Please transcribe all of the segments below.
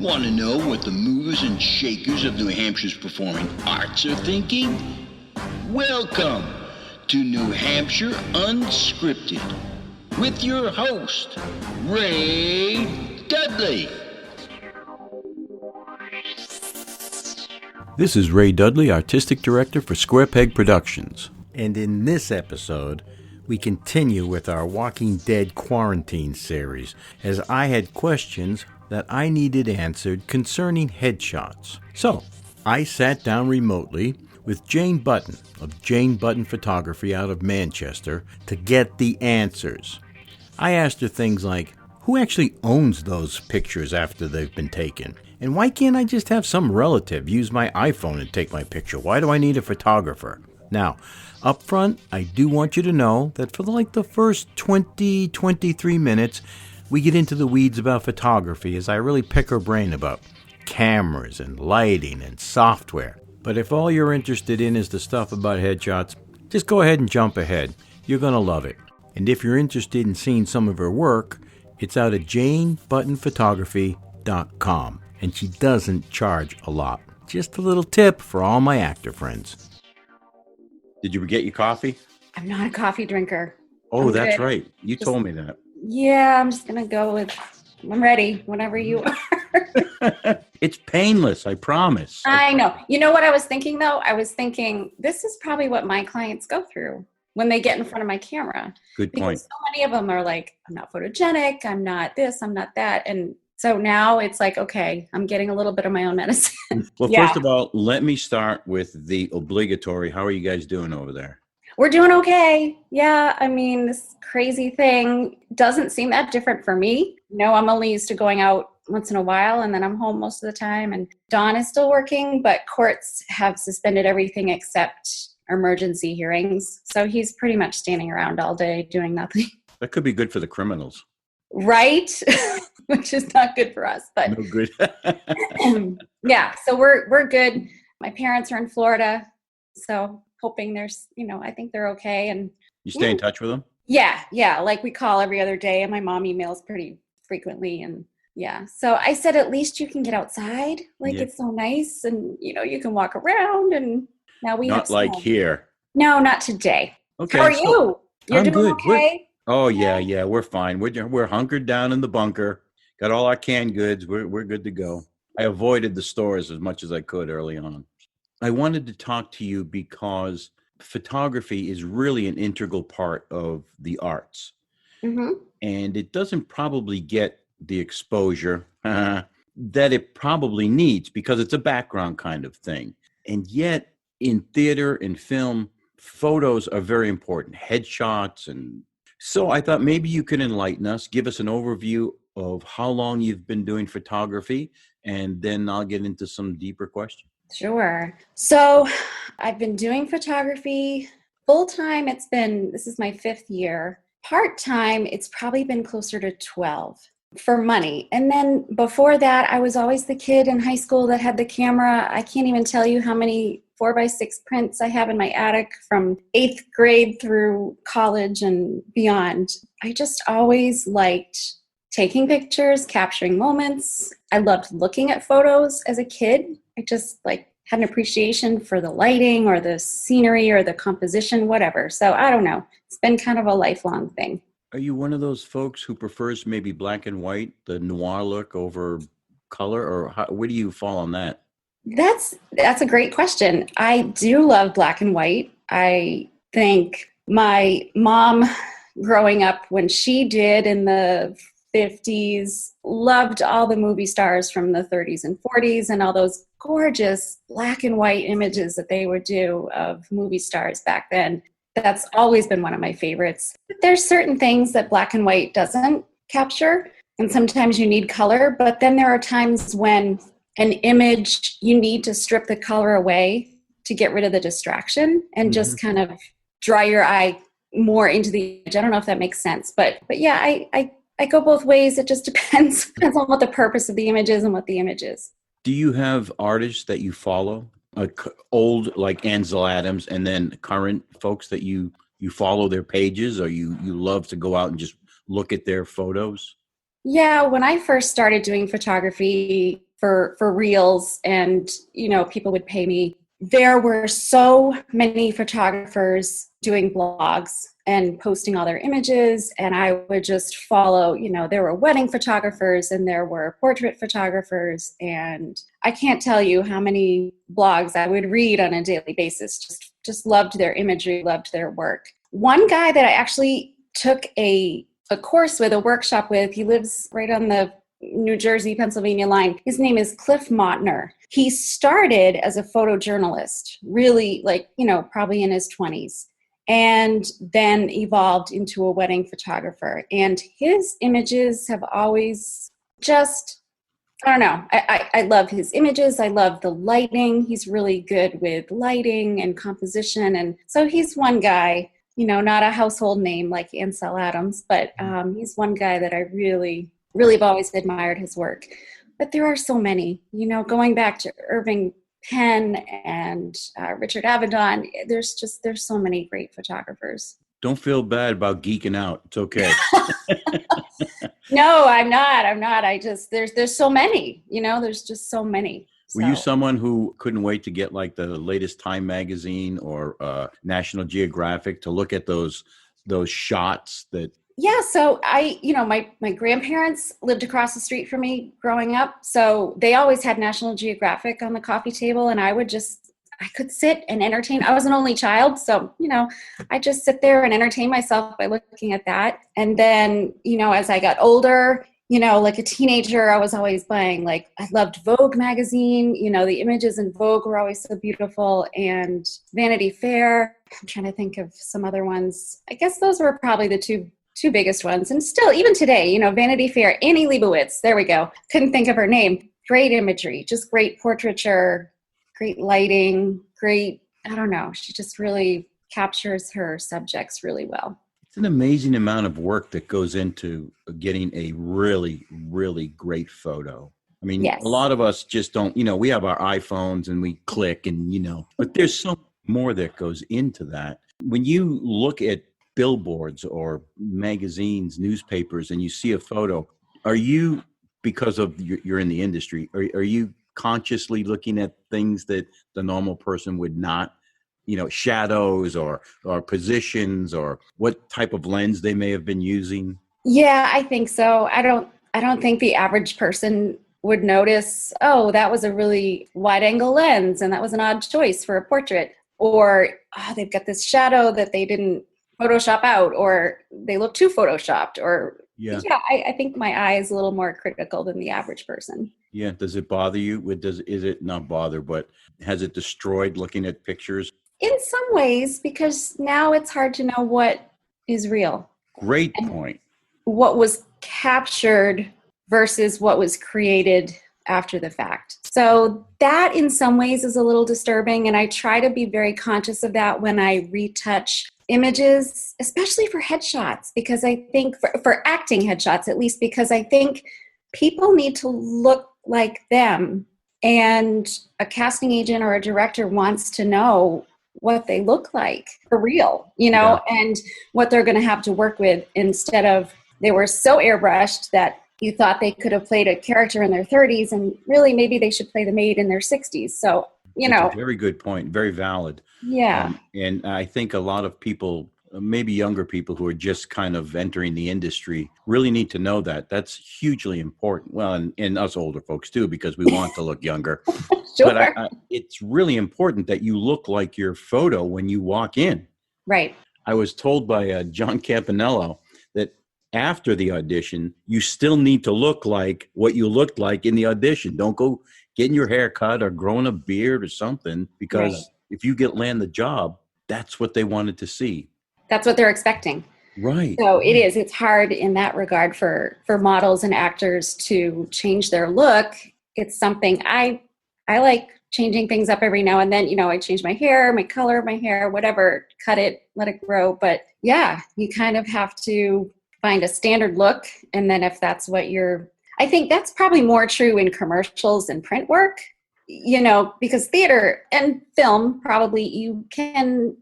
Want to know what the movers and shakers of New Hampshire's performing arts are thinking? Welcome to New Hampshire Unscripted with your host, Ray Dudley. This is Ray Dudley, Artistic Director for Square Peg Productions. And in this episode, we continue with our Walking Dead quarantine series, as I had questions that I needed answered concerning headshots. So, I sat down remotely with Jane Button of Jane Button Photography out of Manchester to get the answers. I asked her things like, who actually owns those pictures after they've been taken? And why can't I just have some relative use my iPhone and take my picture? Why do I need a photographer? Now, up front, I do want you to know that for the first 23 minutes, we get into the weeds about photography as I really pick her brain about cameras and lighting and software. But if all you're interested in is the stuff about headshots, just go ahead and jump ahead. You're going to love it. And if you're interested in seeing some of her work, it's out at janebuttonphotography.com. And she doesn't charge a lot. Just a little tip for all my actor friends. Did you get your coffee? I'm not a coffee drinker. Oh, that's right. You told me that. Yeah, I'm just going to go with, I'm ready whenever you are. It's painless, I promise. I know. You know what I was thinking, though? I was thinking, this is probably what my clients go through when they get in front of my camera. Good point. Because so many of them are like, I'm not photogenic, I'm not this, I'm not that. And so now it's like, okay, I'm getting a little bit of my own medicine. Well, First of all, let me start with the obligatory. How are you guys doing over there? We're doing okay. Yeah, I mean, this crazy thing doesn't seem that different for me. I'm only used to going out once in a while, and then I'm home most of the time. And Don is still working, but courts have suspended everything except emergency hearings. So he's pretty much standing around all day doing nothing. That could be good for the criminals. Right? Which is not good for us. But no good. Yeah, so we're good. My parents are in Florida, so hoping there's, I think they're okay. And you stay in touch with them? Yeah. Like we call every other day, and my mom emails pretty frequently. And yeah, so I said, at least you can get outside. It's so nice, and you can walk around. And now we have not like here. No, not today. Okay. How are you? You're I'm doing good. okay? Yeah, we're fine. We're hunkered down in the bunker. Got all our canned goods. We're good to go. I avoided the stores as much as I could early on. I wanted to talk to you because photography is really an integral part of the arts. Mm-hmm. And it doesn't probably get the exposure that it probably needs because it's a background kind of thing. And yet in theater and film, photos are very important, headshots. And so I thought maybe you could enlighten us, give us an overview of how long you've been doing photography, and then I'll get into some deeper questions. Sure. So I've been doing photography full-time. This is my 5th year. Part-time, it's probably been closer to 12 for money. And then before that, I was always the kid in high school that had the camera. I can't even tell you how many 4x6 prints I have in my attic from 8th grade through college and beyond. I just always liked taking pictures, capturing moments. I loved looking at photos as a kid. I just had an appreciation for the lighting or the scenery or the composition, whatever. So I don't know. It's been kind of a lifelong thing. Are you one of those folks who prefers maybe black and white, the noir look over color, or where do you fall on that? That's a great question. I do love black and white. I think my mom growing up, when she did in the 50s, loved all the movie stars from the 30s and 40s and all those gorgeous black and white images that they would do of movie stars back then. That's always been one of my favorites. But there's certain things that black and white doesn't capture, and sometimes you need color, but then there are times when an image, you need to strip the color away to get rid of the distraction and just kind of draw your eye more into the image. I don't know if that makes sense, but yeah, I go both ways. It just depends on what the purpose of the image is and what the image is. Do you have artists that you follow, old like Ansel Adams, and then current folks that you follow their pages, or you love to go out and just look at their photos? Yeah, when I first started doing photography, for reels, and, people would pay me. There were so many photographers doing blogs and posting all their images, and I would just follow, there were wedding photographers and there were portrait photographers, and I can't tell you how many blogs I would read on a daily basis. Just loved their imagery, loved their work. One guy that I actually took a course with, a workshop with, he lives right on the New Jersey, Pennsylvania line. His name is Cliff Motner. He started as a photojournalist, really probably in his 20s, and then evolved into a wedding photographer. And his images have always just, I don't know, I love his images. I love the lighting. He's really good with lighting and composition. And so he's one guy, not a household name like Ansel Adams, but he's one guy that I really have always admired his work. But there are so many, going back to Irving Penn and Richard Avedon, there's so many great photographers. Don't feel bad about geeking out. It's okay. No, I'm not. There's so many, there's just so many. Were you someone who couldn't wait to get like the latest Time magazine or National Geographic to look at those shots that? Yeah, so my grandparents lived across the street from me growing up, so they always had National Geographic on the coffee table, and I could sit and entertain. I was an only child, so, I just sit there and entertain myself by looking at that. And then, as I got older, like a teenager, I was always buying, I loved Vogue magazine. The images in Vogue were always so beautiful, and Vanity Fair. I'm trying to think of some other ones. I guess those were probably the two biggest ones. And still, even today, Vanity Fair, Annie Leibovitz, there we go. Couldn't think of her name. Great imagery, just great portraiture, great lighting, great, I don't know. She just really captures her subjects really well. It's an amazing amount of work that goes into getting a really, really great photo. I mean, yes. A lot of us just don't, we have our iPhones and we click and, but there's so more that goes into that. When you look at billboards or magazines, newspapers, and you see a photo, are you, because of you're in the industry, are you consciously looking at things that the normal person would not, shadows or positions or what type of lens they may have been using? Yeah, I think so. I don't think the average person would notice, oh, that was a really wide angle lens and that was an odd choice for a portrait, or they've got this shadow that they didn't Photoshop out, or they look too Photoshopped, or I think my eye is a little more critical than the average person. Yeah. Does it bother you? Is it not bother, but has it destroyed looking at pictures? In some ways, because now it's hard to know what is real. Great point. What was captured versus what was created after the fact. So that in some ways is a little disturbing, and I try to be very conscious of that when I retouch images, especially for headshots, because I think for acting headshots, at least, because I think people need to look like them, and a casting agent or a director wants to know what they look like for real, and what they're going to have to work with, instead of they were so airbrushed that you thought they could have played a character in their 30s, and really maybe they should play the maid in their 60s. So, That's a very good point. Very valid. Yeah. And I think a lot of people, maybe younger people who are just kind of entering the industry, really need to know that. That's hugely important. Well, and us older folks too, because we want to look younger. Sure. But it's really important that you look like your photo when you walk in. Right. I was told by John Campanello that after the audition, you still need to look like what you looked like in the audition. Don't go getting your hair cut or growing a beard or something, because if you land the job, that's what they wanted to see. That's what they're expecting. Right. So it's hard in that regard for models and actors to change their look. It's something I like changing things up every now and then. I change my hair, my color of my hair, whatever, cut it, let it grow. But yeah, you kind of have to find a standard look. And then if that's what I think that's probably more true in commercials and print work, because theater and film, probably you can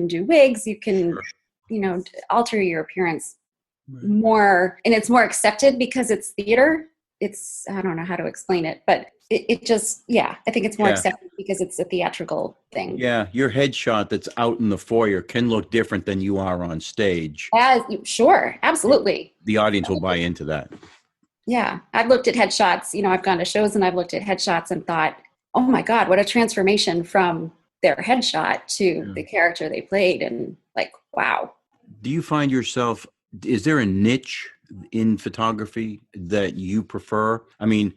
do wigs, you can, alter your appearance more, and it's more accepted because it's theater. I don't know how to explain it, but it just, yeah, I think it's more Yeah. accepted because it's a theatrical thing. Yeah, your headshot that's out in the foyer can look different than you are on stage. Sure, absolutely. The audience will buy into that. Yeah, I've looked at headshots. I've gone to shows and I've looked at headshots and thought, oh my God, what a transformation from their headshot to the character they played. And like, wow. Do you find yourself, is there a niche in photography that you prefer? I mean,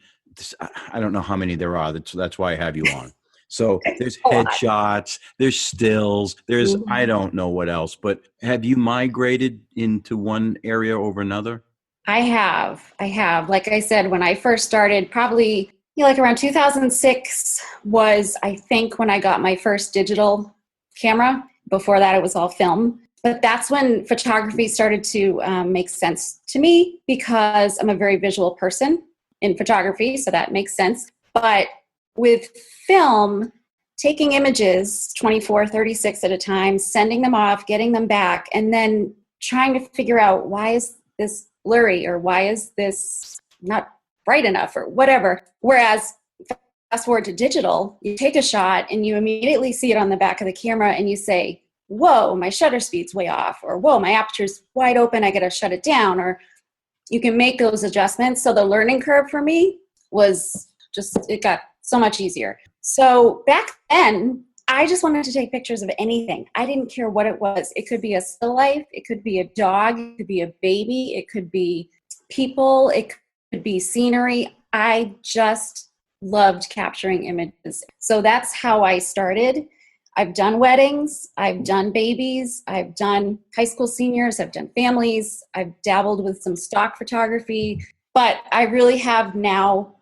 I don't know how many there are. That's why I have you on. So there's headshots, there's stills, there's, I don't know what else, but have you migrated into one area over another? I have. Like I said, when I first started, probably like around 2006 was, I think, when I got my first digital camera. Before that, it was all film. But that's when photography started to make sense to me because I'm a very visual person in photography, so that makes sense. But with film, taking images 24, 36 at a time, sending them off, getting them back, and then trying to figure out why is this blurry or why is this not bright enough or whatever. Whereas fast forward to digital, you take a shot and you immediately see it on the back of the camera and you say, whoa, my shutter speed's way off, or whoa, my aperture's wide open, I gotta shut it down, or you can make those adjustments. So the learning curve for me was just, it got so much easier. So back then, I just wanted to take pictures of anything. I didn't care what it was. It could be a still life, it could be a dog, it could be a baby, it could be people, it could be scenery. I just loved capturing images. So that's how I started. I've done weddings, I've done babies, I've done high school seniors, I've done families, I've dabbled with some stock photography, but I really have now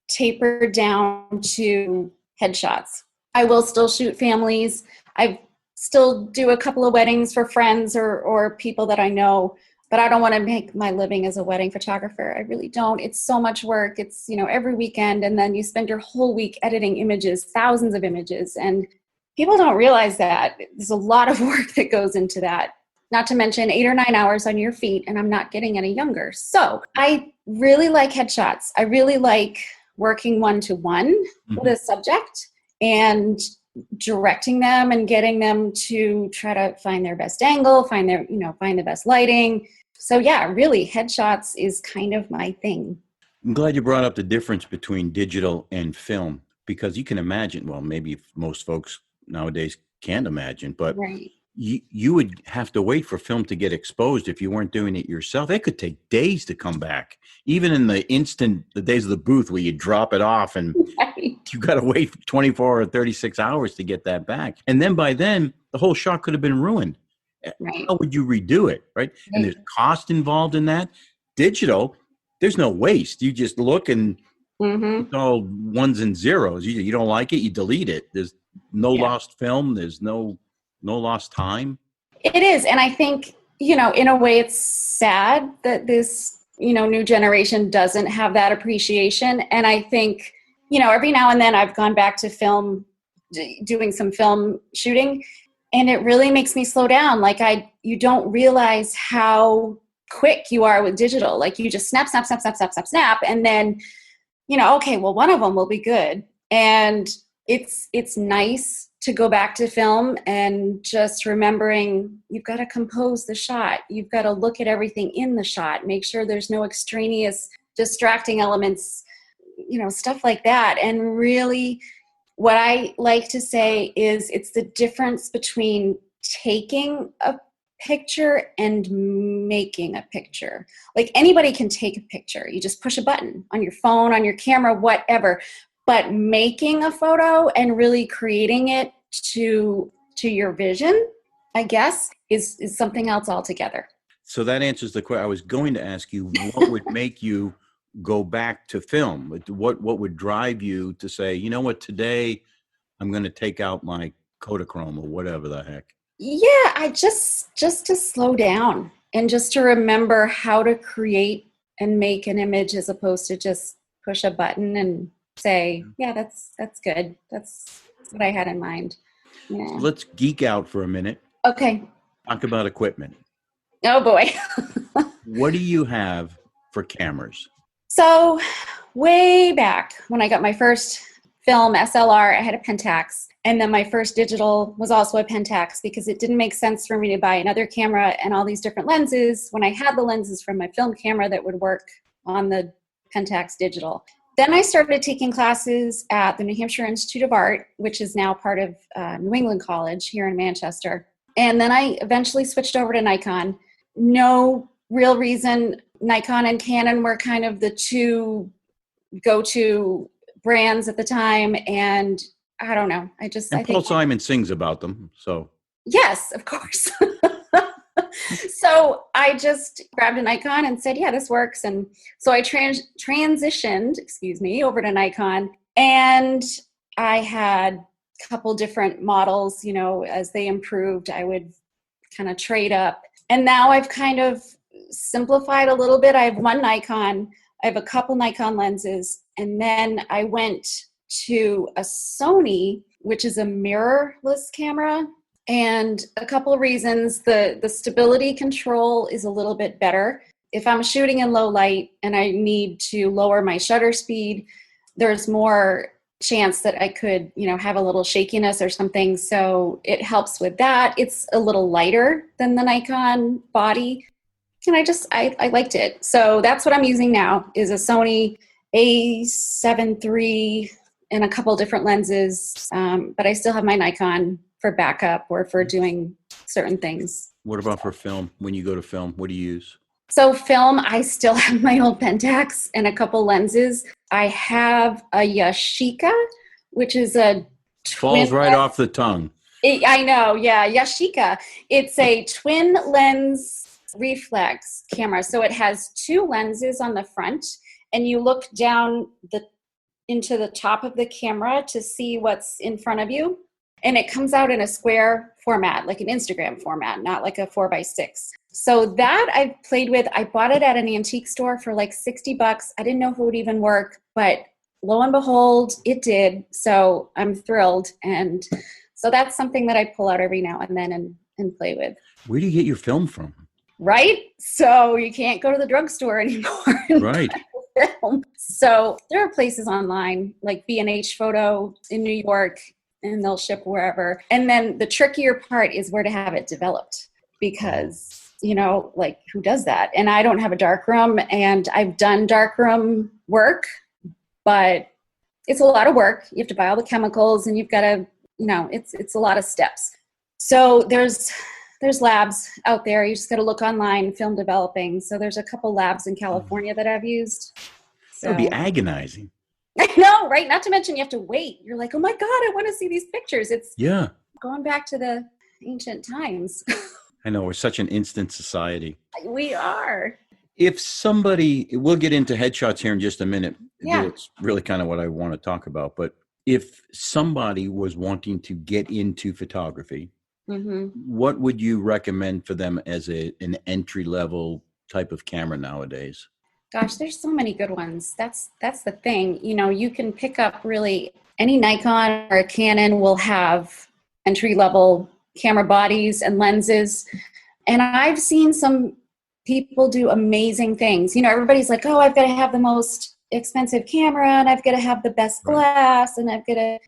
tapered down to headshots. I will still shoot families. I still do a couple of weddings for friends or people that I know, but I don't want to make my living as a wedding photographer. I really don't. It's so much work. It's, every weekend, and then you spend your whole week editing images, thousands of images, and people don't realize that. There's a lot of work that goes into that, not to mention 8 or 9 hours on your feet, and I'm not getting any younger. So I really like headshots. I really like working one-to-one with a subject and directing them and getting them to try to find their best angle, find the best lighting. So yeah, really, headshots is kind of my thing. I'm glad you brought up the difference between digital and film, because you can imagine, well, maybe most folks nowadays can't imagine, but right. You would have to wait for film to get exposed if you weren't doing it yourself. It could take days to come back, even in the days of the booth where you drop it off and Right. you got to wait 24 or 36 hours to get that back. And then by then, the whole shot could have been ruined. Right. How would you redo it, right? And there's cost involved in that. Digital, there's no waste. You just look and it's all ones and zeros. You don't like it, you delete it. There's no lost film. There's no lost time. It is. And I think, in a way it's sad that this, new generation doesn't have that appreciation. And I think, every now and then I've gone back to film, doing some film shooting, and it really makes me slow down. Like you don't realize how quick you are with digital. Like you just snap. And then, okay, well, one of them will be good. And it's nice to go back to film and just remembering you've got to compose the shot. You've got to look at everything in the shot, make sure there's no extraneous distracting elements, stuff like that. And really what I like to say is it's the difference between taking a picture and making a picture. Like anybody can take a picture. You just push a button on your phone, on your camera, whatever. But making a photo and really creating it to your vision, I guess, is something else altogether. So that answers the question. I was going to ask you, what would make you go back to film? What would drive you to say, you know what, today I'm going to take out my Kodachrome or whatever the heck? Yeah, I just to slow down and just to remember how to create and make an image as opposed to just push a button and say, yeah, that's good. That's what I had in mind. Yeah. So let's geek out for a minute. Okay. Talk about equipment. Oh boy. What do you have for cameras? So way back when I got my first film SLR, I had a Pentax. And then my first digital was also a Pentax because it didn't make sense for me to buy another camera and all these different lenses when I had the lenses from my film camera that would work on the Pentax digital. Then I started taking classes at the New Hampshire Institute of Art, which is now part of New England College here in Manchester. And then I eventually switched over to Nikon. No real reason. Nikon and Canon were kind of the two go-to brands at the time. And I don't know. I Paul Simon sings about them. So yes, of course. So I just grabbed a Nikon and said, yeah, this works. And so I transitioned, over to Nikon. And I had a couple different models, as they improved, I would kind of trade up. And now I've kind of simplified a little bit. I have one Nikon. I have a couple Nikon lenses. And then I went to a Sony, which is a mirrorless camera. And a couple of reasons. The stability control is a little bit better. If I'm shooting in low light and I need to lower my shutter speed, there's more chance that I could, have a little shakiness or something. So it helps with that. It's a little lighter than the Nikon body. And I liked it. So that's what I'm using now is a Sony A7 III and a couple different lenses. But I still have my Nikon for backup or for doing certain things. what about for film? When you go to film, what do you use? So film, I still have my old Pentax and a couple lenses. I have a Yashica, which is a Falls right off the tongue. I know, yeah, Yashica. It's a twin lens reflex camera. So it has two lenses on the front, and you look down into the top of the camera to see what's in front of you. And it comes out in a square format, like an Instagram format, not like a 4x6. So that I've played with. I bought it at an antique store for like $60. I didn't know if it would even work, but lo and behold, it did. So I'm thrilled. And so that's something that I pull out every now and then and play with. Where do you get your film from? Right? So you can't go to the drugstore anymore. Right. Film. So there are places online like NH Photo in New York, and they'll ship wherever. And then the trickier part is where to have it developed because, like who does that? And I don't have a darkroom, and I've done darkroom work, but it's a lot of work. You have to buy all the chemicals, and you've got to, it's a lot of steps. So there's labs out there. You just got to look online, film developing. So there's a couple labs in California that I've used. So. That would be agonizing. I know, right? Not to mention you have to wait. You're like, oh my God, I want to see these pictures. It's going back to the ancient times. I know, we're such an instant society. We are. If somebody, we'll get into headshots here in just a minute. Yeah. It's really kind of what I want to talk about. But if somebody was wanting to get into photography, what would you recommend for them as an entry-level type of camera nowadays? Gosh, there's so many good ones. That's the thing. You can pick up really any Nikon or a Canon will have entry-level camera bodies and lenses. And I've seen some people do amazing things. Everybody's like, oh, I've got to have the most expensive camera and I've got to have the best glass and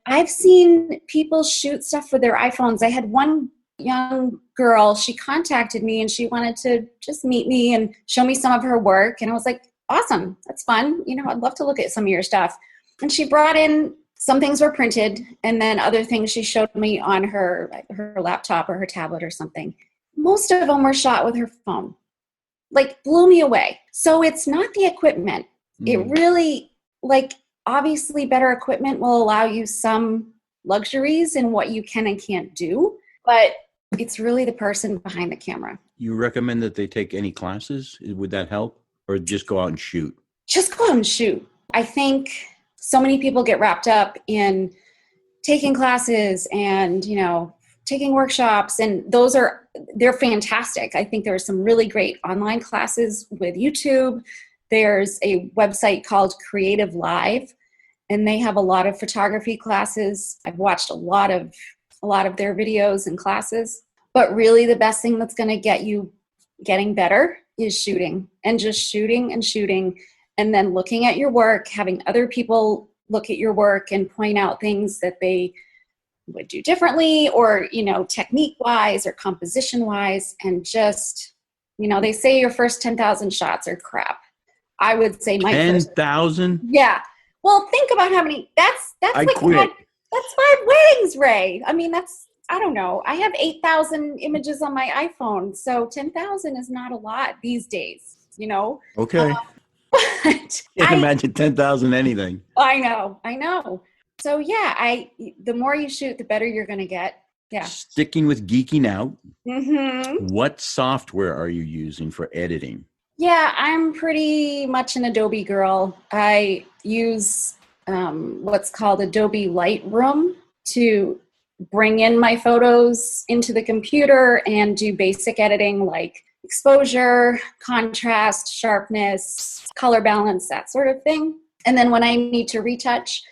I've seen people shoot stuff with their iPhones. I had one young girl, she contacted me and she wanted to just meet me and show me some of her work. And I was like, awesome, that's fun. I'd love to look at some of your stuff. And she brought in, some things were printed, and then other things she showed me on her laptop or her tablet or something. Most of them were shot with her phone. Like, blew me away. So it's not the equipment. It really, obviously better equipment will allow you some luxuries in what you can and can't do, but it's really the person behind the camera. You recommend that they take any classes? Would that help? Or just go out and shoot? Just go out and shoot. I think so many people get wrapped up in taking classes and, taking workshops, and they're fantastic. I think there are some really great online classes with YouTube. There's a website called Creative Live, and they have a lot of photography classes. I've watched a lot of their videos and classes, but really the best thing that's going to get you getting better is shooting, and just shooting and shooting and then looking at your work, having other people look at your work and point out things that they would do differently, or, technique wise or composition wise, and just, they say your first 10,000 shots are crap. I would say my 10,000? Yeah. Well, think about how many, that's like quit. that's 5 weddings, Ray. I mean, I don't know. I have 8,000 images on my iPhone. So 10,000 is not a lot these days, Okay. But Can't imagine 10,000 anything. I know. So yeah, the more you shoot, the better you're going to get. Yeah. Sticking with geeky now. Mm-hmm. What software are you using for editing? Yeah, I'm pretty much an Adobe girl. I use what's called Adobe Lightroom to bring in my photos into the computer and do basic editing like exposure, contrast, sharpness, color balance, that sort of thing. And then when I need to retouch,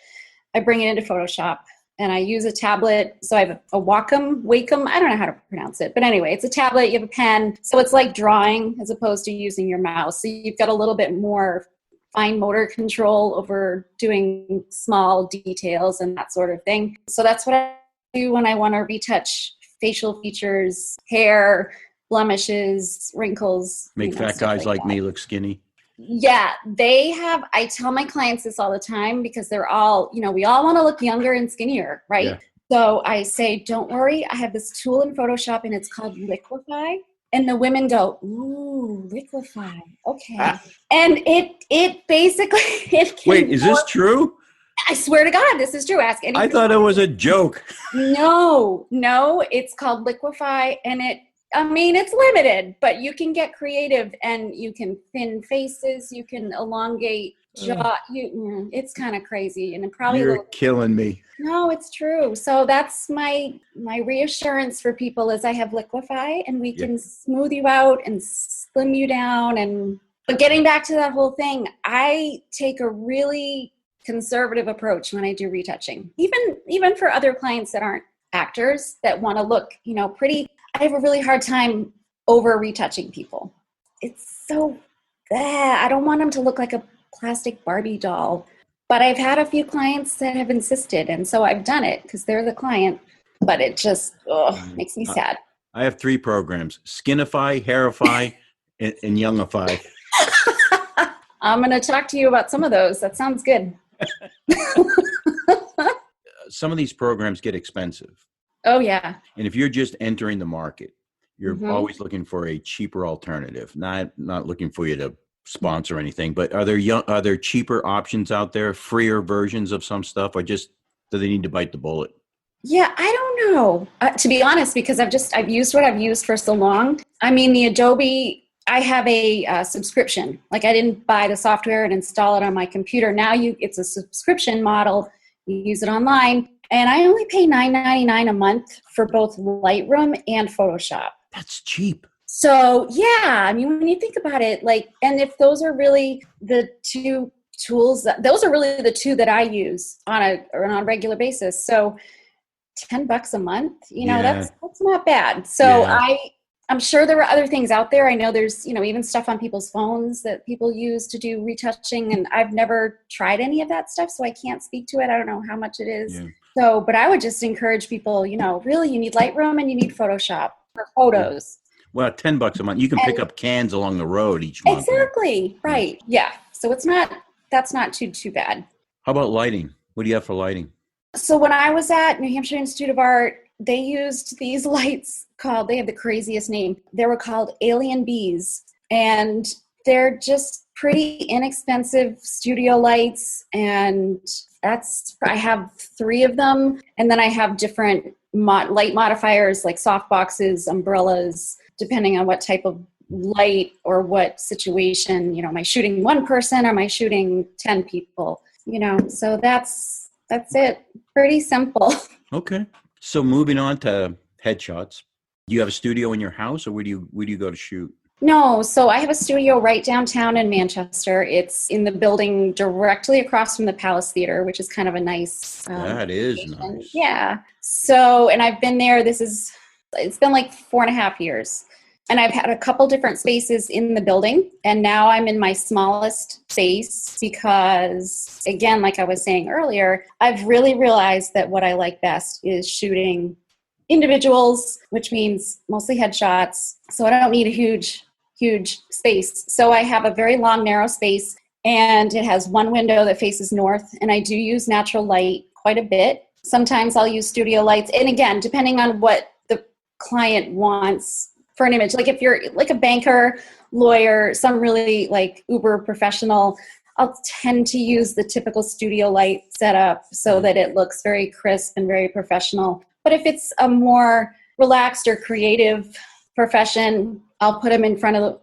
I bring it into Photoshop. And I use a tablet. So I have a Wacom, I don't know how to pronounce it. But anyway, it's a tablet, you have a pen. So it's like drawing as opposed to using your mouse. So you've got a little bit more fine motor control over doing small details and that sort of thing. So that's what I do when I want to retouch facial features, hair, blemishes, wrinkles. Make fat guys like me look skinny. Yeah, I tell my clients this all the time because they're all, we all want to look younger and skinnier, right? Yeah. So I say, don't worry, I have this tool in Photoshop and it's called Liquify. And the women go, ooh, Liquify, okay. And it basically, it can Wait, is this true? I swear to God, this is true. Ask anyone. I thought it was a joke. No, it's called Liquify, and it's limited, but you can get creative and you can thin faces, you can elongate jaw. It's kind of crazy, and You're killing me. No, it's true. So that's my reassurance for people is I have Liquify, and we can smooth you out and slim you down. But getting back to that whole thing, I take a really conservative approach when I do retouching, even for other clients that aren't actors that want to look, pretty. I have a really hard time over retouching people. It's so I don't want them to look like a plastic Barbie doll. But I've had a few clients that have insisted, and so I've done it because they're the client. But it just makes me sad. I have 3 programs: Skinify, Hairify, and Youngify. I'm going to talk to you about some of those. That sounds good. Some of these programs get expensive. Oh, yeah. And if you're just entering the market, you're always looking for a cheaper alternative, not looking for you to sponsor anything. But are there cheaper options out there, freer versions of some stuff, or just do they need to bite the bullet? Yeah, I don't know, to be honest, because I've used what I've used for so long. I mean, the Adobe, I have a subscription. Like I didn't buy the software and install it on my computer. Now it's a subscription model. You use it online. And I only pay $9.99 a month for both Lightroom and Photoshop. That's cheap. So, yeah, I mean, when you think about it, and if those are really the 2 tools, those are really the 2 that I use on a regular basis. So $10 a month, that's not bad. So I'm sure there are other things out there. I know there's, even stuff on people's phones that people use to do retouching, and I've never tried any of that stuff, so I can't speak to it. I don't know how much it is. Yeah. So, but I would just encourage people, really you need Lightroom and you need Photoshop for photos. Well, $10 a month. You can pick up cans along the road each month. Exactly. Right. Yeah. So that's not too bad. How about lighting? What do you have for lighting? So when I was at New Hampshire Institute of Art, they used these lights they have the craziest name. They were called Alien Bees, and they're just pretty inexpensive studio lights. And I have 3 of them. And then I have different light modifiers like soft boxes, umbrellas, depending on what type of light or what situation, am I shooting 1 person or am I shooting 10 people, so that's it. Pretty simple. Okay. So moving on to headshots, do you have a studio in your house, or where do you go to shoot? No, so I have a studio right downtown in Manchester. It's in the building directly across from the Palace Theater, which is kind of a nice. That is nice. Yeah. So, and I've been there. It's been like 4.5 years. And I've had a couple different spaces in the building, and now I'm in my smallest space because, again, like I was saying earlier, I've really realized that what I like best is shooting individuals, which means mostly headshots. So I don't need a huge space. So I have a very long, narrow space, and it has one window that faces north, and I do use natural light quite a bit. Sometimes I'll use studio lights. And again, depending on what the client wants for an image, like if you're like a banker, lawyer, some really like uber professional, I'll tend to use the typical studio light setup so that it looks very crisp and very professional. But if it's a more relaxed or creative profession, I'll put them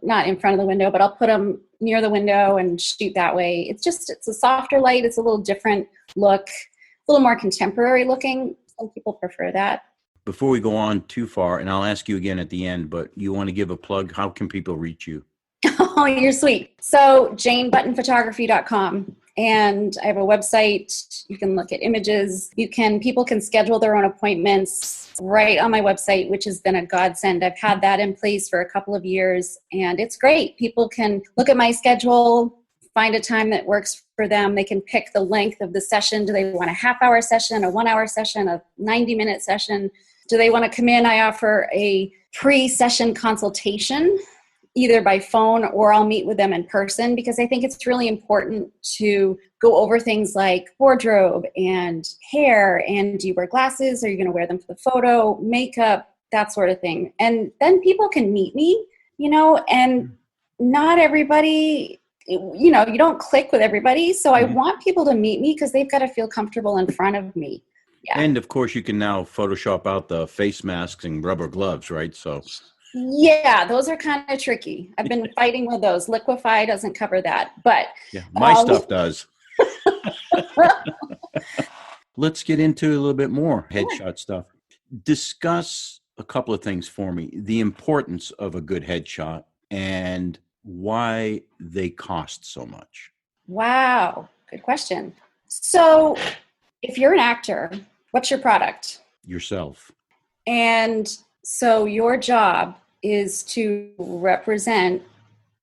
not in front of the window, but I'll put them near the window and shoot that way. It's a softer light. It's a little different look, a little more contemporary looking. Some people prefer that. Before we go on too far, and I'll ask you again at the end, but you want to give a plug? How can people reach you? Oh, you're sweet. So janebuttonphotography.com. And I have a website. You can look at images. People can schedule their own appointments right on my website, which has been a godsend. I've had that in place for a couple of years, and it's great. People can look at my schedule, find a time that works for them. They can pick the length of the session. Do they want a half-hour session, a 1-hour session, a 90-minute session? Do they want to come in? I offer a pre-session consultation, either by phone or I'll meet with them in person, because I think it's really important to go over things like wardrobe and hair, and do you wear glasses? Are you going to wear them for the photo, makeup, that sort of thing. And then people can meet me, and not everybody, you don't click with everybody. So I want people to meet me because they've got to feel comfortable in front of me. Yeah. And of course you can now Photoshop out the face masks and rubber gloves, right? So yeah, those are kind of tricky. I've been fighting with those. Liquify doesn't cover that, but yeah, my stuff does. Let's get into a little bit more headshot stuff. Discuss a couple of things for me. The importance of a good headshot and why they cost so much. Wow, good question. So if you're an actor, what's your product? Yourself. And so your job is to represent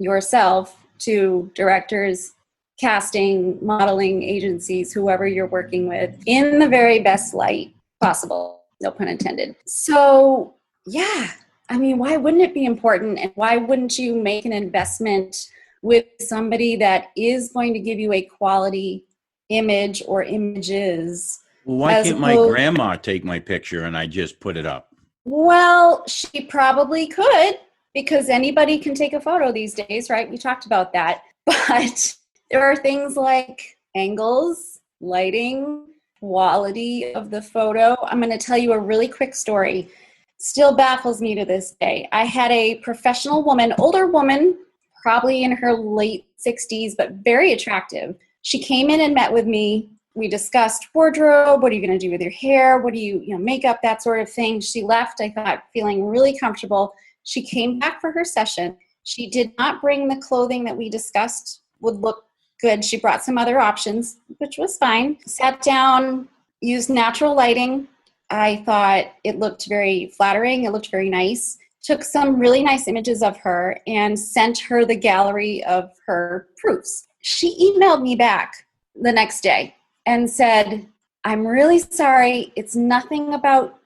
yourself to directors, casting, modeling agencies, whoever you're working with, in the very best light possible. No pun intended. So, yeah, why wouldn't it be important? And why wouldn't you make an investment with somebody that is going to give you a quality image or images? Well, why can't my grandma take my picture and I just put it up? Well, she probably could, because anybody can take a photo these days, right? We talked about that. But there are things like angles, lighting, quality of the photo. I'm going to tell you a really quick story. Still baffles me to this day. I had a professional woman, older woman, probably in her late 60s, but very attractive. She came in and met with me. We discussed wardrobe. What are you going to do with your hair? What do you makeup, that sort of thing. She left, I thought, feeling really comfortable. She came back for her session. She did not bring the clothing that we discussed would look good. She brought some other options, which was fine. Sat down, used natural lighting. I thought it looked very flattering. It looked very nice. Took some really nice images of her and sent her the gallery of her proofs. She emailed me back the next day and said, I'm really sorry. It's nothing about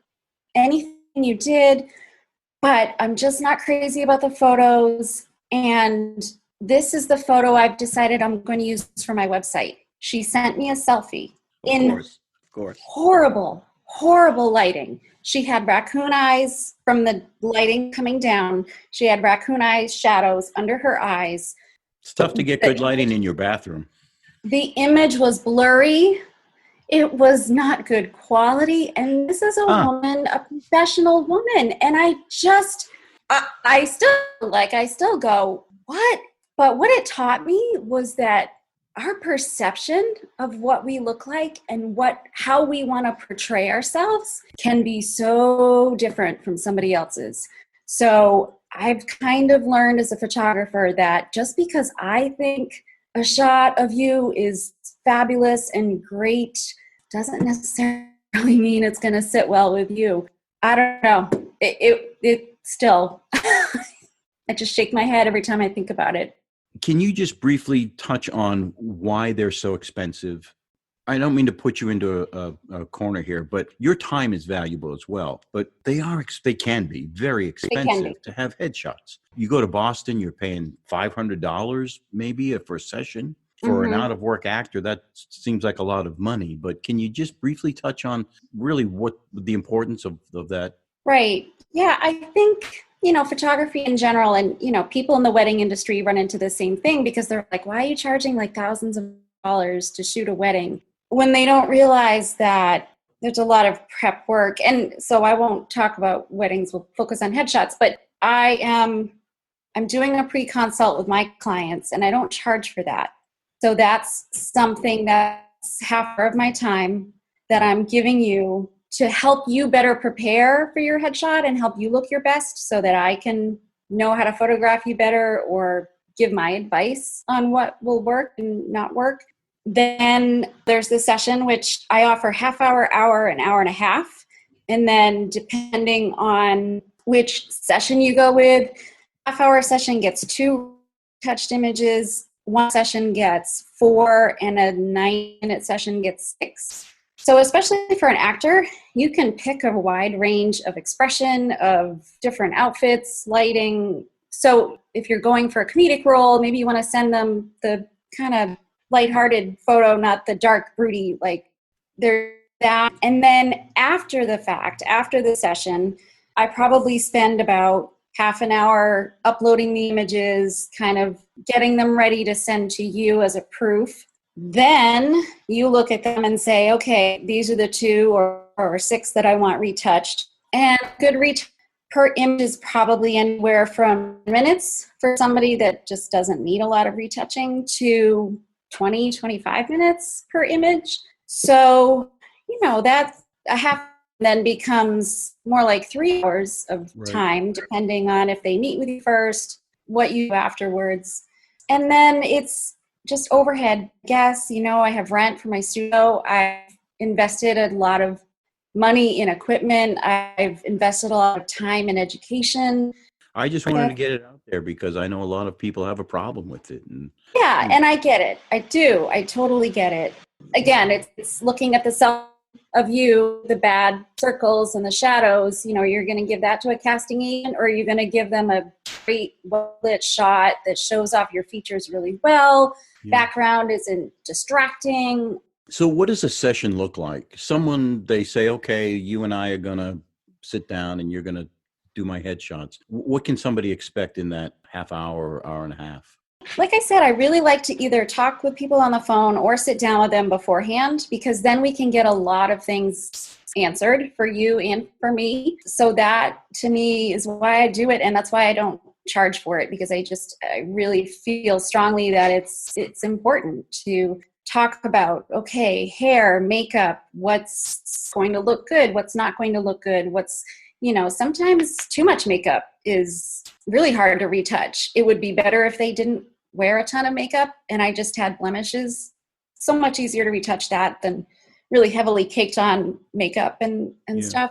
anything you did, but I'm just not crazy about the photos. And this is the photo I've decided I'm going to use for my website. She sent me a selfie Of course. Horrible lighting. She had raccoon eyes from the lighting coming down. She had raccoon eyes, shadows under her eyes. It's tough to get good lighting in your bathroom. The image was blurry. It was not good quality. And this is a woman, a professional woman. And I still go, what? But what it taught me was that our perception of what we look like and how we want to portray ourselves can be so different from somebody else's. So I've kind of learned as a photographer that just because I think a shot of you is fabulous and great doesn't necessarily mean it's going to sit well with you. I don't know. It still, I just shake my head every time I think about it. Can you just briefly touch on why they're so expensive? I don't mean to put you into a corner here, but your time is valuable as well. But they can be very expensive to have headshots. You go to Boston, you're paying $500 maybe for a session. For an out-of-work actor, that seems like a lot of money. But can you just briefly touch on really what the importance of that? Right. Yeah, I think, photography in general and, people in the wedding industry run into the same thing because they're like, why are you charging like thousands of dollars to shoot a wedding? When they don't realize that there's a lot of prep work. And so I won't talk about weddings, we'll focus on headshots, but I'm doing a pre-consult with my clients and I don't charge for that. So that's something that's half of my time that I'm giving you to help you better prepare for your headshot and help you look your best so that I can know how to photograph you better or give my advice on what will work and not work. Then there's the session, which I offer half hour, hour, an hour and a half. And then depending on which session you go with, half-hour session gets 2 touched images, 1 session gets 4, and a 9-minute session gets 6. So especially for an actor, you can pick a wide range of expression, of different outfits, lighting. So if you're going for a comedic role, maybe you want to send them the kind of lighthearted photo, not the dark, broody, like there's that. And then after the fact, after the session, I probably spend about half an hour uploading the images, kind of getting them ready to send to you as a proof. Then you look at them and say, okay, these are the 2 or 6 that I want retouched. And good per image is probably anywhere from minutes for somebody that just doesn't need a lot of retouching to 20, 25 minutes per image. So, that's a half then becomes more like 3 hours of time, depending on if they meet with you first, what you do afterwards. And then it's just overhead. Gas, I have rent for my studio. I've invested a lot of money in equipment. I've invested a lot of time in education. I just wanted to get it out there because I know a lot of people have a problem with it. And I get it. I do. I totally get it. Again, it's looking at the self of you, the bad circles and the shadows. You're going to give that to a casting agent, or you're going to give them a great well-lit shot that shows off your features really well. Background isn't distracting. So what does a session look like? They say, okay, you and I are going to sit down and you're going to do my headshots. What can somebody expect in that half hour or hour and a half? Like I said, I really like to either talk with people on the phone or sit down with them beforehand, because then we can get a lot of things answered for you and for me. So that to me is why I do it. And that's why I don't charge for it, because I really feel strongly that it's important to talk about, okay, hair, makeup, what's going to look good, what's not going to look good, sometimes too much makeup is really hard to retouch. It would be better if they didn't wear a ton of makeup and I just had blemishes. So much easier to retouch that than really heavily caked on makeup and stuff.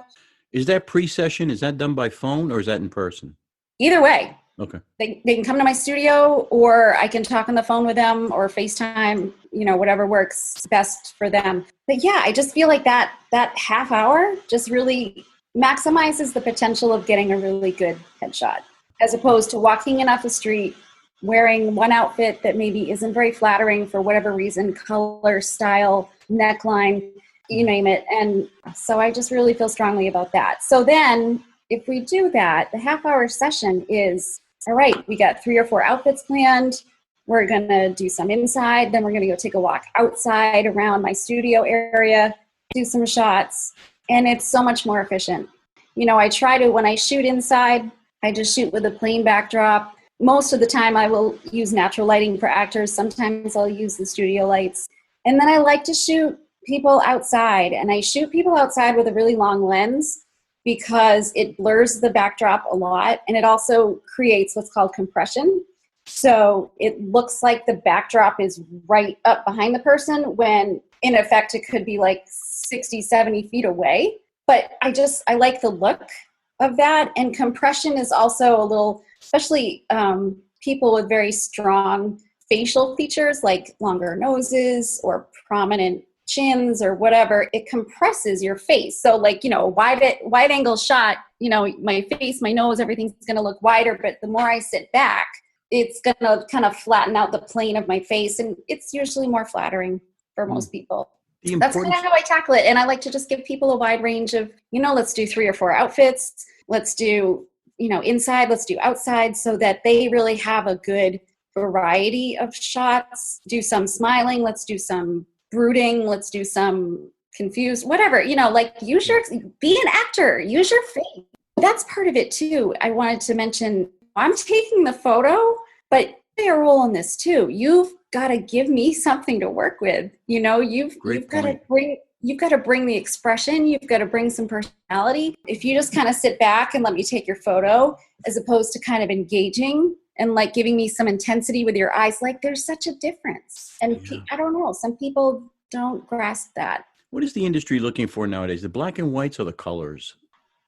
Is that pre-session? Is that done by phone or is that in person? Either way. Okay. They can come to my studio, or I can talk on the phone with them, or FaceTime, whatever works best for them. But yeah, I just feel like that half hour just really maximizes the potential of getting a really good headshot, as opposed to walking in off the street wearing one outfit that maybe isn't very flattering for whatever reason, color, style, neckline, you name it. And so I just really feel strongly about that. So then if we do that, the half hour session is, all right, we got 3 or 4 outfits planned. We're going to do some inside. Then we're going to go take a walk outside around my studio area, do some shots. And it's so much more efficient. I try to, when I shoot inside, I just shoot with a plain backdrop. Most of the time I will use natural lighting for actors. Sometimes I'll use the studio lights. And then I like to shoot people outside. And I shoot people outside with a really long lens because it blurs the backdrop a lot. And it also creates what's called compression. So it looks like the backdrop is right up behind the person when in effect it could be like 60, 70 feet away. But I like the look of that. And compression is also a little, especially people with very strong facial features like longer noses or prominent chins or whatever, it compresses your face. So like, wide angle shot, my face, my nose, everything's going to look wider. But the more I sit back, it's going to kind of flatten out the plane of my face. And it's usually more flattering for most people. That's kind of how I tackle it. And I like to just give people a wide range of, let's do 3 or 4 outfits. Let's do, inside, let's do outside, so that they really have a good variety of shots. Do some smiling, let's do some brooding, let's do some confused, whatever, be an actor, use your face. That's part of it too. I wanted to mention, I'm taking the photo, but play a role in this too. You've got to give me something to work with. You've got to bring the expression. You've got to bring some personality. If you just kind of sit back and let me take your photo, as opposed to kind of engaging and like giving me some intensity with your eyes, like there's such a difference. And I don't know, some people don't grasp that. What is the industry looking for nowadays? The black and whites or the colors?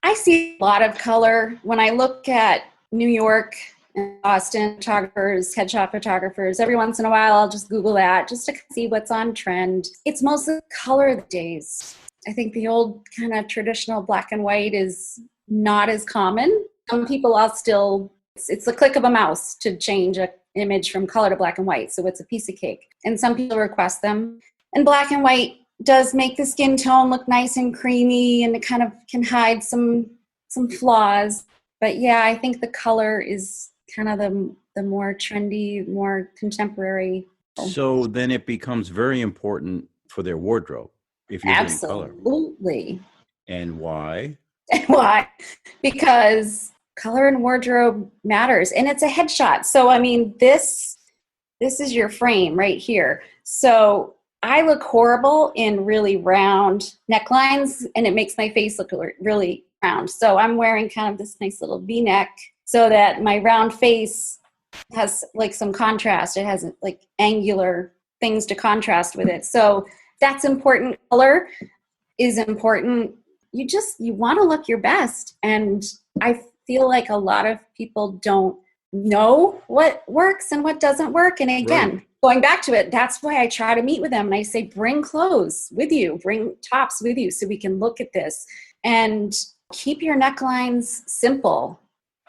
I see a lot of color. When I look at New York and Boston photographers, headshot photographers, every once in a while I'll just Google that just to see what's on trend. It's mostly color these days. I think the old kind of traditional black and white is not as common. Some people it's the click of a mouse to change an image from color to black and white. So it's a piece of cake. And some people request them. And black and white does make the skin tone look nice and creamy, and it kind of can hide some flaws. But yeah, I think the color is kind of the more trendy, more contemporary. So then it becomes very important for their wardrobe if you're doing color. Absolutely. And why? Why? Because color and wardrobe matters, and it's a headshot. So I mean, this is your frame right here. So I look horrible in really round necklines, and it makes my face look really round. So I'm wearing kind of this nice little V-neck so that my round face has like some contrast. It has like angular things to contrast with it. So that's important. Color is important. You want to look your best. And I feel like a lot of people don't know what works and what doesn't work. And again, going back to it, that's why I try to meet with them. And I say, bring clothes with you, bring tops with you so we can look at this. And keep your necklines simple.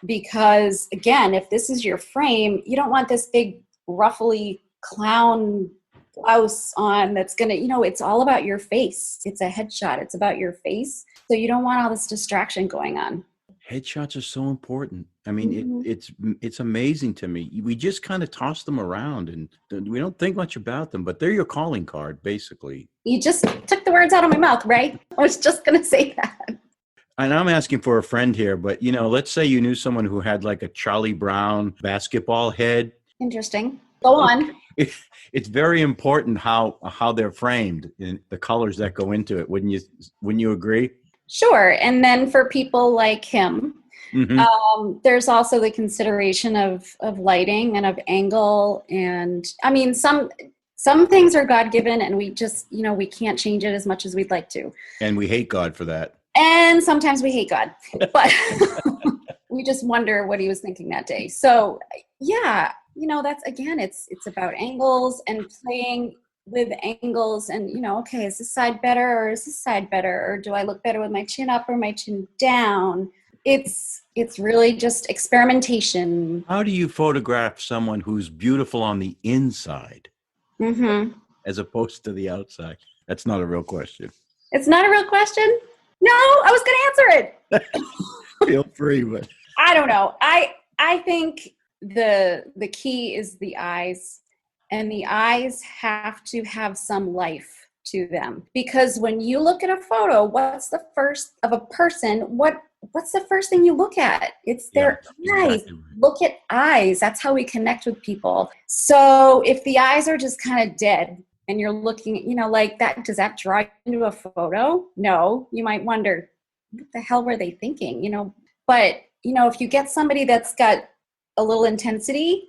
Because again, if this is your frame, you don't want this big ruffly clown blouse on that's going to, it's all about your face. It's a headshot. It's about your face. So you don't want all this distraction going on. Headshots are so important. I mean, it's amazing to me. We just kind of toss them around and we don't think much about them, but they're your calling card, basically. You just took the words out of my mouth, right? I was just going to say that. And I'm asking for a friend here, but let's say you knew someone who had like a Charlie Brown basketball head. Interesting. Go on. It's very important how they're framed and the colors that go into it. Wouldn't you agree? Sure. And then for people like him, there's also the consideration of lighting and of angle. And I mean, some things are God-given, and we just, we can't change it as much as we'd like to. And we hate God for that. And sometimes we hate God, but we just wonder what he was thinking that day. So yeah, that's, again, it's about angles and playing with angles and, okay, is this side better or is this side better? Or do I look better with my chin up or my chin down? It's really just experimentation. How do you photograph someone who's beautiful on the inside as opposed to the outside? That's not a real question. It's not a real question? No, I was going to answer it. Feel free, but I don't know. I think the key is the eyes, and the eyes have to have some life to them. Because when you look at a photo, what's the first of a person? What's the first thing you look at? It's their eyes. Exactly. Look at eyes. That's how we connect with people. So if the eyes are just kind of dead, and you're looking, like that, does that draw you into a photo? No. You might wonder, what the hell were they thinking? But, if you get somebody that's got a little intensity,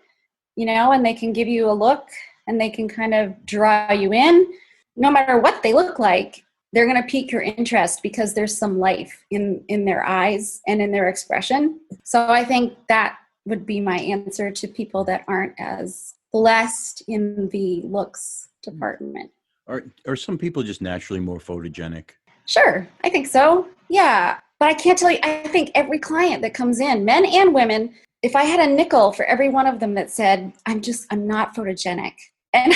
and they can give you a look and they can kind of draw you in, no matter what they look like, they're going to pique your interest because there's some life in their eyes and in their expression. So I think that would be my answer to people that aren't as blessed in the looks department. Are some people just naturally more photogenic? Sure, I think so. Yeah. But I can't tell you, I think every client that comes in, men and women, if I had a nickel for every one of them that said, I'm not photogenic. And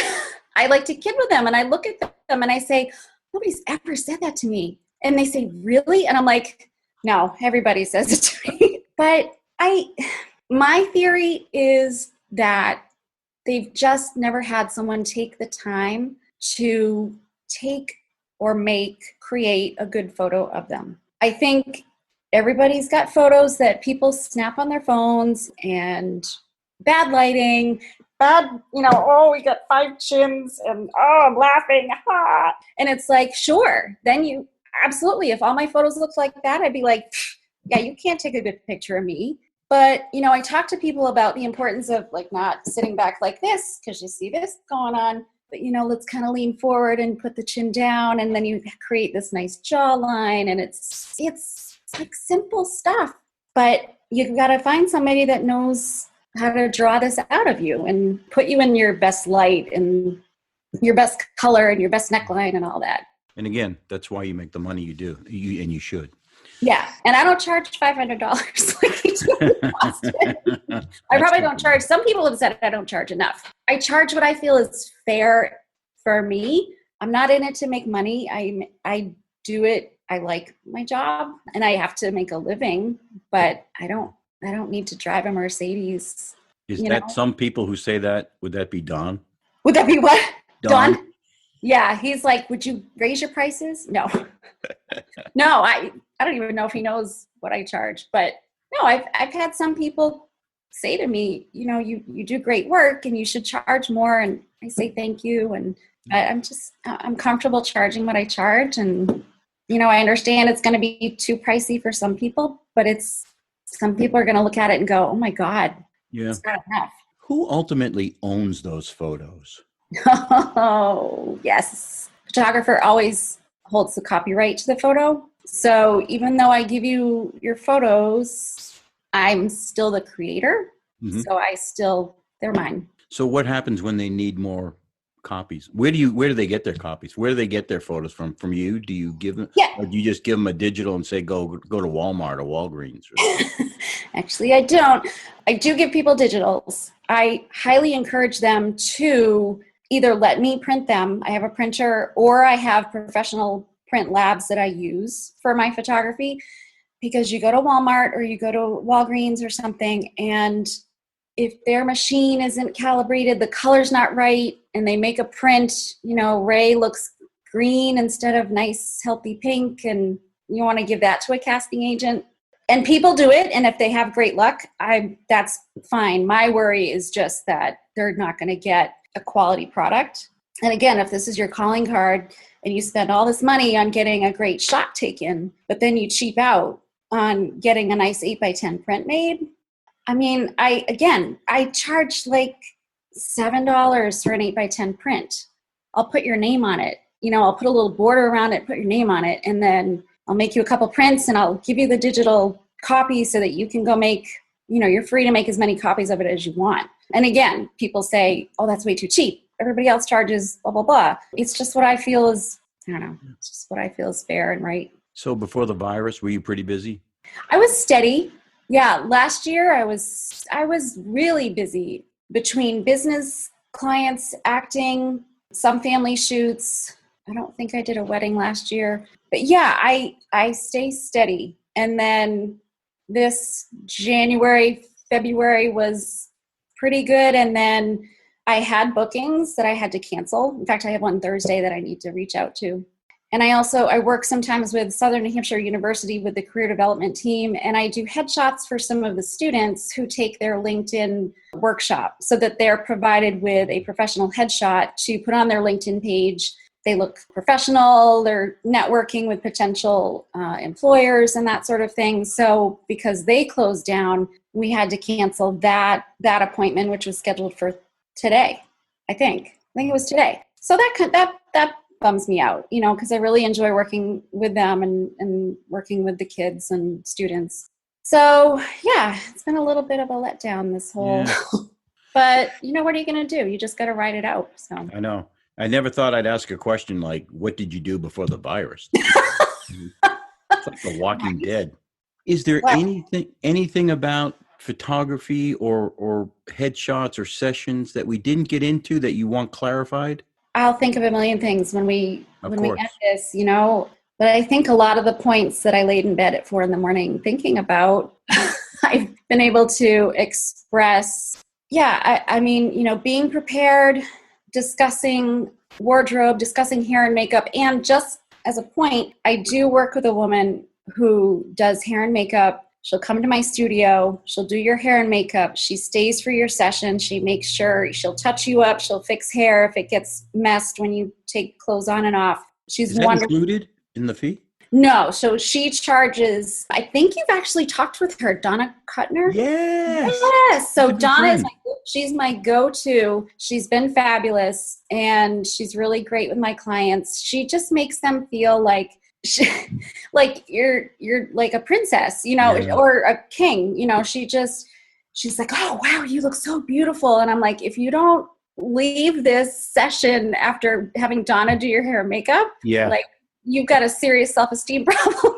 I like to kid with them, and I look at them and I say, nobody's ever said that to me. And they say, really? And I'm like, no, everybody says it to me. But my theory is that they've just never had someone take the time to take or create a good photo of them. I think everybody's got photos that people snap on their phones, and bad lighting, we got 5 chins and, I'm laughing. Ha. And it's like, sure, then you absolutely, if all my photos looked like that, I'd be like, yeah, you can't take a good picture of me. But, I talk to people about the importance of like not sitting back like this because you see this going on. But, let's kind of lean forward and put the chin down, and then you create this nice jawline. And it's like simple stuff. But you've got to find somebody that knows how to draw this out of you and put you in your best light and your best color and your best neckline and all that. And again, that's why you make the money you do, and you should. Yeah, and I don't charge $500 like you do in Boston. I probably don't charge. Some people have said I don't charge enough. I charge what I feel is fair for me. I'm not in it to make money. I do it. I like my job, and I have to make a living, but I don't need to drive a Mercedes. Is that some people who say that? Would that be Don? Would that be what? Don? Yeah, he's like, would you raise your prices? No. No, I don't even know if he knows what I charge. But no, I've had some people say to me, you do great work and you should charge more. And I say thank you. And I'm comfortable charging what I charge. And, I understand it's going to be too pricey for some people, but some people are going to look at it and go, oh my God, it's not enough. Who ultimately owns those photos? Oh, yes. Photographer always holds the copyright to the photo. So even though I give you your photos, I'm still the creator. Mm-hmm. So they're mine. So what happens when they need more copies? Where do they get their copies? Where do they get their photos from? From you? Do you give them? Yeah. Or do you just give them a digital and say, go to Walmart or Walgreens? Actually, I don't. I do give people digitals. I highly encourage them to either let me print them. I have a printer, or I have professional print labs that I use for my photography, because you go to Walmart or you go to Walgreens or something, and if their machine isn't calibrated, the color's not right, and they make a print, Ray looks green instead of nice, healthy pink, and you want to give that to a casting agent. And people do it, and if they have great luck, that's fine. My worry is just that they're not going to get a quality product. And again, if this is your calling card and you spend all this money on getting a great shot taken, but then you cheap out on getting a nice 8x10 print made. I mean, I charge like $7 for an 8x10 print. I'll put your name on it. I'll put a little border around it, put your name on it, and then I'll make you a couple prints and I'll give you the digital copy so that you can go make, you're free to make as many copies of it as you want. And again, people say, oh, that's way too cheap. Everybody else charges blah, blah, blah. It's just what I feel is, it's just what I feel is fair and right. So before the virus, were you pretty busy? I was steady. Yeah. Last year I was really busy between business clients, acting, some family shoots. I don't think I did a wedding last year, but yeah, I stay steady. And then this January, February was pretty good. And then I had bookings that I had to cancel. In fact, I have one Thursday that I need to reach out to. And I work sometimes with Southern New Hampshire University with the career development team, and I do headshots for some of the students who take their LinkedIn workshop so that they're provided with a professional headshot to put on their LinkedIn page. They look professional, they're networking with potential employers and that sort of thing. So because they closed down, we had to cancel that appointment, which was scheduled for today, I think it was today. So that bums me out, because I really enjoy working with them and working with the kids and students. So yeah, it's been a little bit of a letdown, this whole, but what are you going to do? You just got to ride it out. So I know. I never thought I'd ask a question like, what did you do before the virus? It's like The Walking Dead. Is there anything about photography or headshots or sessions that we didn't get into that you want clarified? I'll think of a million things when we end this, but I think a lot of the points that I laid in bed at 4 a.m. thinking about, I've been able to express. Yeah, I mean, being prepared, discussing wardrobe, discussing hair and makeup, and just as a point, I do work with a woman who does hair and makeup. She'll come to my studio. She'll do your hair and makeup. She stays for your session. She makes sure she'll touch you up. She'll fix hair if it gets messed when you take clothes on and off. She's wonderful. Included in the fee? No. So she charges, I think you've actually talked with her, Donna Kuttner. Yes. So Donna she's my go-to. She's been fabulous and she's really great with my clients. She just makes them feel like you're like a princess, or a king, she's like, oh, wow, you look so beautiful. And I'm like, if you don't leave this session after having Donna do your hair and makeup, like you've got a serious self-esteem problem.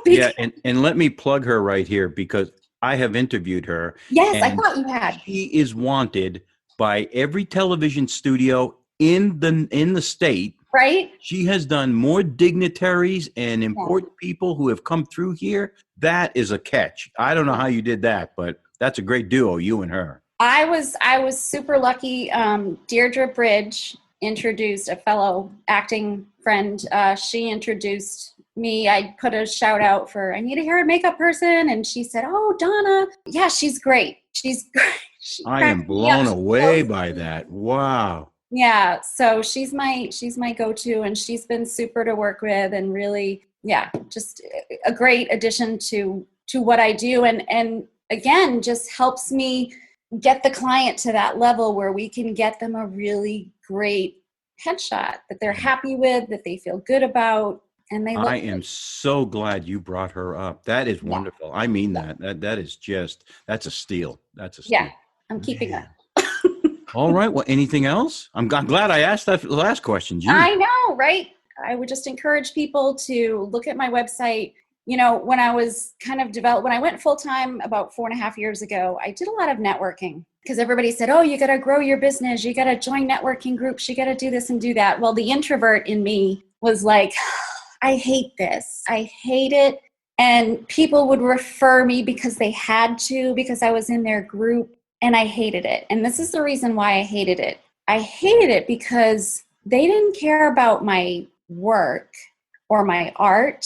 And let me plug her right here because I have interviewed her. Yes, I thought you had. She is wanted by every television studio in the state. Right? She has done more dignitaries and important people who have come through here. That is a catch. I don't know how you did that, but that's a great duo, you and her. I was super lucky. Deirdre Bridge introduced a fellow acting friend. She introduced me. I put a shout out for, I need a hair and makeup person. And she said, oh, Donna. Yeah, she's great. She's great. I am blown away by that. Wow. Yeah, so she's my go-to, and she's been super to work with, and really, just a great addition to what I do, and again, just helps me get the client to that level where we can get them a really great headshot that they're happy with, that they feel good about, and they. I am so glad you brought her up. That is wonderful. I mean that is that's a steal. That's a steal. Yeah, I'm keeping it. All right. Well, anything else? I'm glad I asked that last question. Gee. I know, right? I would just encourage people to look at my website. When I was when I went full-time about 4.5 years ago, I did a lot of networking because everybody said, oh, you got to grow your business. You got to join networking groups. You got to do this and do that. Well, the introvert in me was like, I hate this. I hate it. And people would refer me because they had to, because I was in their group. And I hated it. And this is the reason why I hated it. I hated it because they didn't care about my work or my art.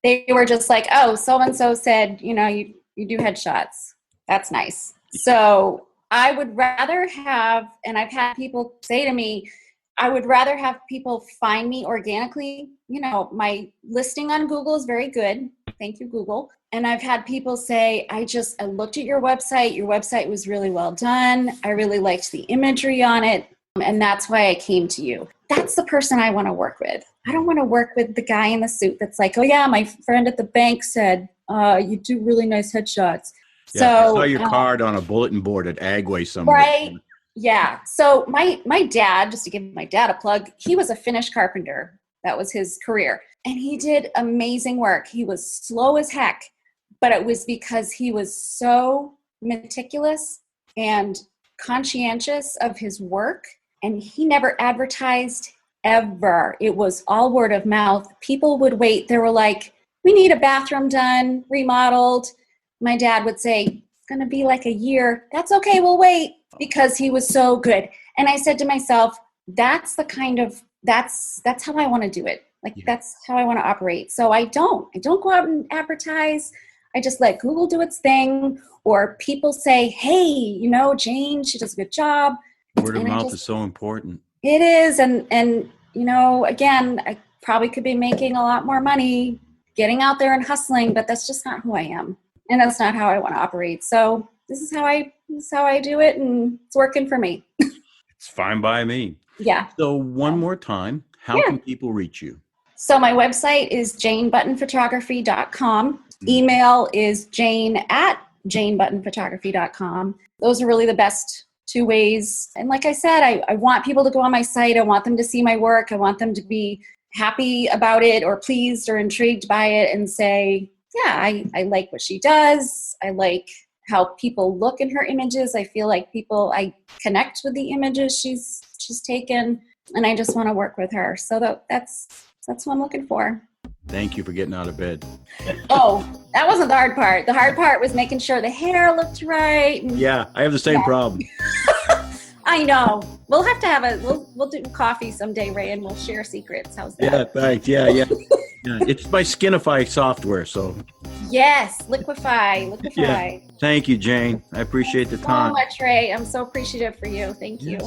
They were just like, oh, so-and-so said, you do headshots. That's nice. So I would rather have, and I've had people say to me, I would rather have people find me organically. My listing on Google is very good. Thank you, Google. And I've had people say, I looked at your website. Your website was really well done. I really liked the imagery on it. And that's why I came to you. That's the person I want to work with. I don't want to work with the guy in the suit that's like, oh yeah, my friend at the bank said, you do really nice headshots. Yeah, so I saw your card on a bulletin board at Agway somewhere. Right. Yeah. So my dad, just to give my dad a plug, he was a Finnish carpenter. That was his career. And he did amazing work. He was slow as heck, but it was because he was so meticulous and conscientious of his work. And he never advertised ever. It was all word of mouth. People would wait. They were like, we need a bathroom done, remodeled. My dad would say, it's going to be like a year. That's okay. We'll wait, because he was so good. And I said to myself, that's how I want to do it. That's how I want to operate. So I don't go out and advertise. I just let Google do its thing, or people say, hey, Jane, she does a good job. Word of mouth is so important. It is. And again, I probably could be making a lot more money getting out there and hustling, but that's just not who I am. And that's not how I want to operate. So this is how I do it. And it's working for me. It's fine by me. Yeah. So one more time, how can people reach you? So my website is janebuttonphotography.com. Email is jane@janebuttonphotography.com. Those are really the best two ways. And like I said, I want people to go on my site. I want them to see my work. I want them to be happy about it or pleased or intrigued by it and say, yeah, I like what she does. I like how people look in her images. I feel like I connect with the images she's taken, and I just want to work with her. So that's what I'm looking for. Thank you for getting out of bed. Oh, that wasn't the hard part. The hard part was making sure the hair looked right. Yeah, I have the same problem. I know. We'll have to have we'll do coffee someday, Ray, and we'll share secrets. How's that? Yeah, thanks. Yeah. Yeah, it's my Skinify software, so. Yes, Liquify. Yeah. Thank you, Jane. I appreciate the time. So much, Ray. I'm so appreciative for you. Thank you.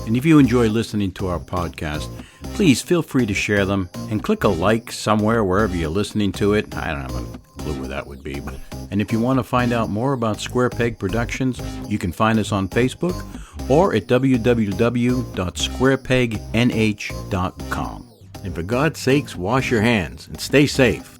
And if you enjoy listening to our podcast, please feel free to share them and click a like somewhere wherever you're listening to it. I don't have a clue where that would be. And if you want to find out more about Square Peg Productions, you can find us on Facebook or at www.squarepegnh.com. And for God's sakes, wash your hands and stay safe.